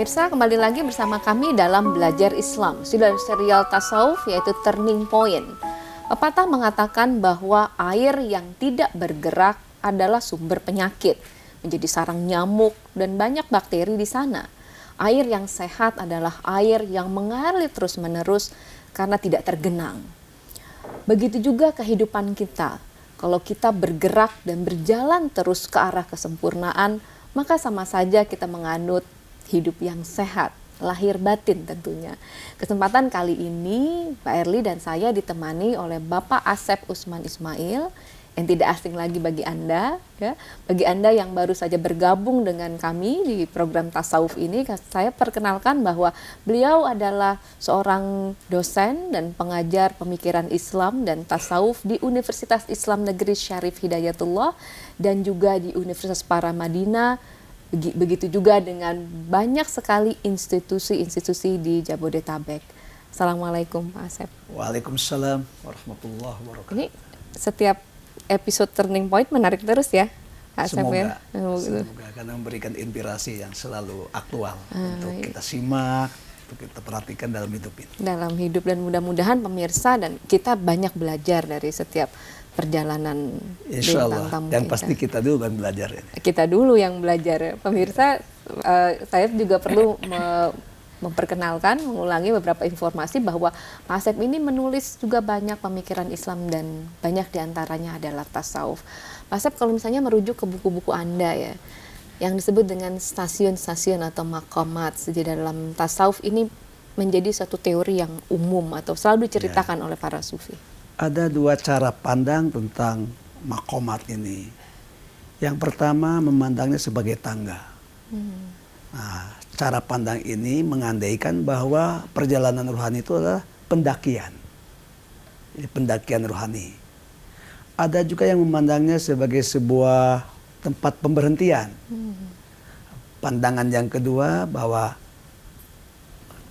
Pemirsa, kembali lagi bersama kami dalam Belajar Islam, sudah serial tasawuf yaitu Turning Point. Pepatah mengatakan bahwa air yang tidak bergerak adalah sumber penyakit, menjadi sarang nyamuk dan banyak bakteri di sana. Air yang sehat adalah air yang mengalir terus-menerus karena tidak tergenang. Begitu juga kehidupan kita. Kalau kita bergerak dan berjalan terus ke arah kesempurnaan, maka sama saja kita menganut hidup yang sehat, lahir batin tentunya. Kesempatan kali ini Pak Erli dan saya ditemani oleh Bapak Asep Usman Ismail yang tidak asing lagi bagi Anda, ya. Bagi Anda yang baru saja bergabung dengan kami di program tasawuf ini, saya perkenalkan bahwa beliau adalah seorang dosen dan pengajar pemikiran Islam dan tasawuf di Universitas Islam Negeri Syarif Hidayatullah dan juga di Universitas Paramadina. Begitu juga dengan banyak sekali institusi-institusi di Jabodetabek. Assalamualaikum Pak Asep. Waalaikumsalam warahmatullahi wabarakatuh. Ini setiap episode Turning Point menarik terus ya Pak Asep ya? Semoga akan memberikan inspirasi yang selalu aktual untuk kita simak, untuk kita perhatikan dalam hidup ini. Dalam hidup, dan mudah-mudahan pemirsa dan kita banyak belajar dari setiap perjalanan bintang tamu dan kita. pasti kita dulu yang belajar ini. Kita dulu yang belajar. Pemirsa, saya juga perlu memperkenalkan, mengulangi beberapa informasi bahwa Pak Asep ini menulis juga banyak pemikiran Islam dan banyak diantaranya adalah tasawuf. Pak Asep, kalau misalnya merujuk ke buku-buku Anda ya, yang disebut dengan stasiun-stasiun atau maqamat di dalam tasawuf ini menjadi satu teori yang umum atau selalu diceritakan oleh para sufi. Ada dua cara pandang tentang maqamat ini. Yang pertama memandangnya sebagai tangga. Nah, cara pandang ini mengandaikan bahwa perjalanan rohani itu adalah pendakian. Jadi pendakian rohani. Ada juga yang memandangnya sebagai sebuah tempat pemberhentian. Pandangan yang kedua bahwa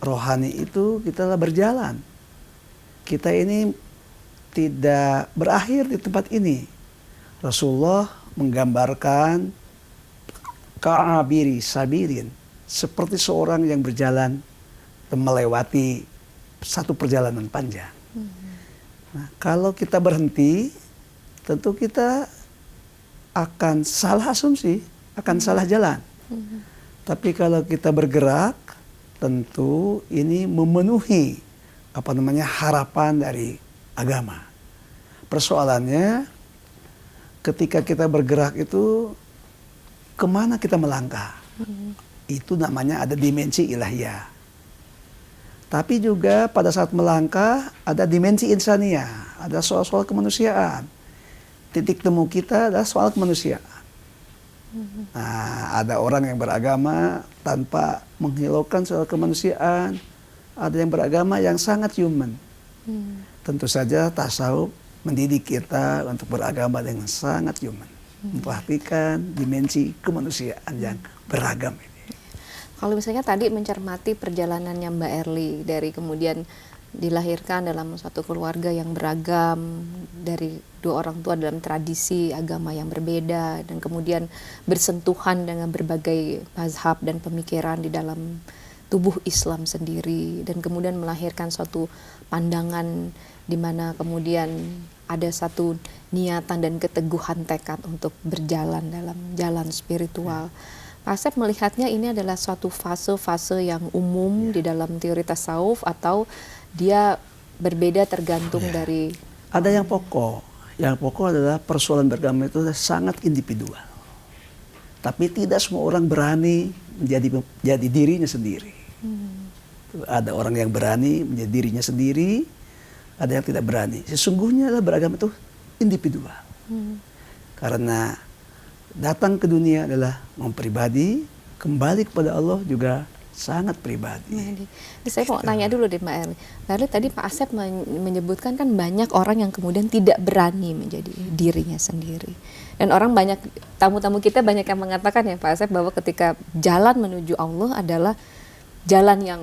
rohani itu kita berjalan. Kita ini tidak berakhir di tempat ini. Rasulullah menggambarkan ka'abiri sabirin, seperti seorang yang berjalan dan melewati satu perjalanan panjang. Nah, kalau kita berhenti, tentu kita akan salah asumsi, akan salah jalan. Tapi kalau kita bergerak, tentu ini memenuhi harapan dari agama. Persoalannya ketika kita bergerak itu kemana kita melangkah? Itu namanya ada dimensi ilahiyah. Tapi juga pada saat melangkah ada dimensi insaniyah, ada soal-soal kemanusiaan. Titik temu kita adalah soal kemanusiaan. Nah, ada orang yang beragama tanpa menghilaukan soal kemanusiaan, ada yang beragama yang sangat human. Tentu saja tasawuf mendidik kita untuk beragama dengan sangat human, memperhatikan dimensi kemanusiaan yang beragam ini. Kalau misalnya tadi mencermati perjalanannya Mbak Erli dari kemudian dilahirkan dalam suatu keluarga yang beragam, dari dua orang tua dalam tradisi agama yang berbeda, dan kemudian bersentuhan dengan berbagai mazhab dan pemikiran di dalam tubuh Islam sendiri, dan kemudian melahirkan suatu pandangan di mana kemudian ada satu niatan dan keteguhan tekad untuk berjalan dalam jalan spiritual. Pak Asep melihatnya ini adalah suatu fase-fase yang umum di dalam teori tasawuf, atau dia berbeda tergantung dari... Ada yang pokok. Yang pokok adalah persoalan beragama itu sangat individual. Tapi tidak semua orang berani menjadi dirinya sendiri. Ada orang yang berani menjadi dirinya sendiri, ada yang tidak berani. Sesungguhnya adalah beragama itu individual. Karena datang ke dunia adalah mempribadi, kembali kepada Allah juga sangat pribadi. Jadi saya mau tanya dulu deh Mbak Erli. Mbak Erli, tadi Pak Asep menyebutkan kan banyak orang yang kemudian tidak berani menjadi dirinya sendiri. Dan orang banyak, tamu-tamu kita banyak yang mengatakan ya Pak Asep, bahwa ketika jalan menuju Allah adalah jalan yang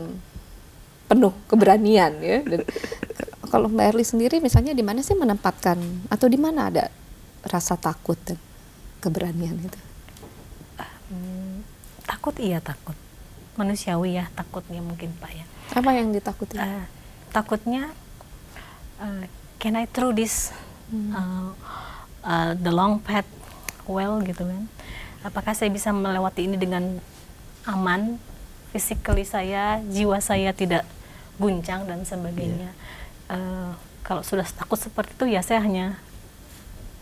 penuh keberanian ya. Dan kalau Mbak Erli sendiri misalnya di mana sih menempatkan, atau di mana ada rasa takut dan keberanian itu? Takut, iya takut. manusiawi ya, takutnya mungkin Pak ya. Apa yang ditakuti? Takutnya can I through this the long path well gitu kan. Apakah saya bisa melewati ini dengan aman, physically saya, jiwa saya tidak guncang dan sebagainya. Kalau sudah takut seperti itu ya saya hanya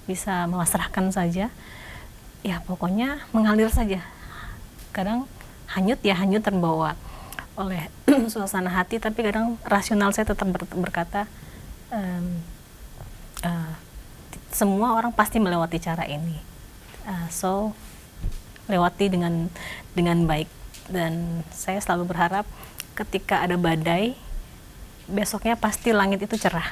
bisa memasrahkan saja. Ya pokoknya mengalir saja. Kadang hanyut terbawa oleh suasana hati, tapi kadang rasional saya tetap berkata semua orang pasti melewati cara ini. So lewati dengan baik, dan saya selalu berharap ketika ada badai besoknya pasti langit itu cerah.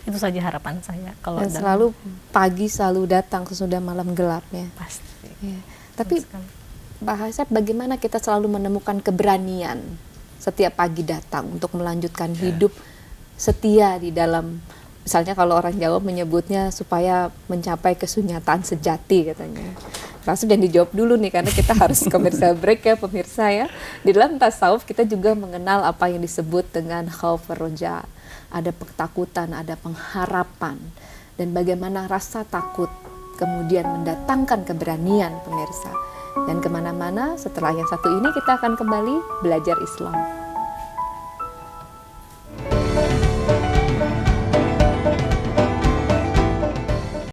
Itu saja harapan saya. Kalau Dan selalu pagi selalu datang sesudah malam gelap ya. pasti. Ya. Tapi Pak Hasep, bagaimana kita selalu menemukan keberanian setiap pagi datang untuk melanjutkan hidup setia di dalam, misalnya kalau orang Jawa menyebutnya supaya mencapai kesunyataan sejati katanya. Langsung dan dijawab dulu nih, karena kita harus komersial break ya pemirsa ya. Di dalam tasawuf kita juga mengenal apa yang disebut dengan khauf roja. Ada ketakutan, ada pengharapan, dan bagaimana rasa takut kemudian mendatangkan keberanian pemirsa. Dan kemana-mana setelah yang satu ini kita akan kembali belajar Islam.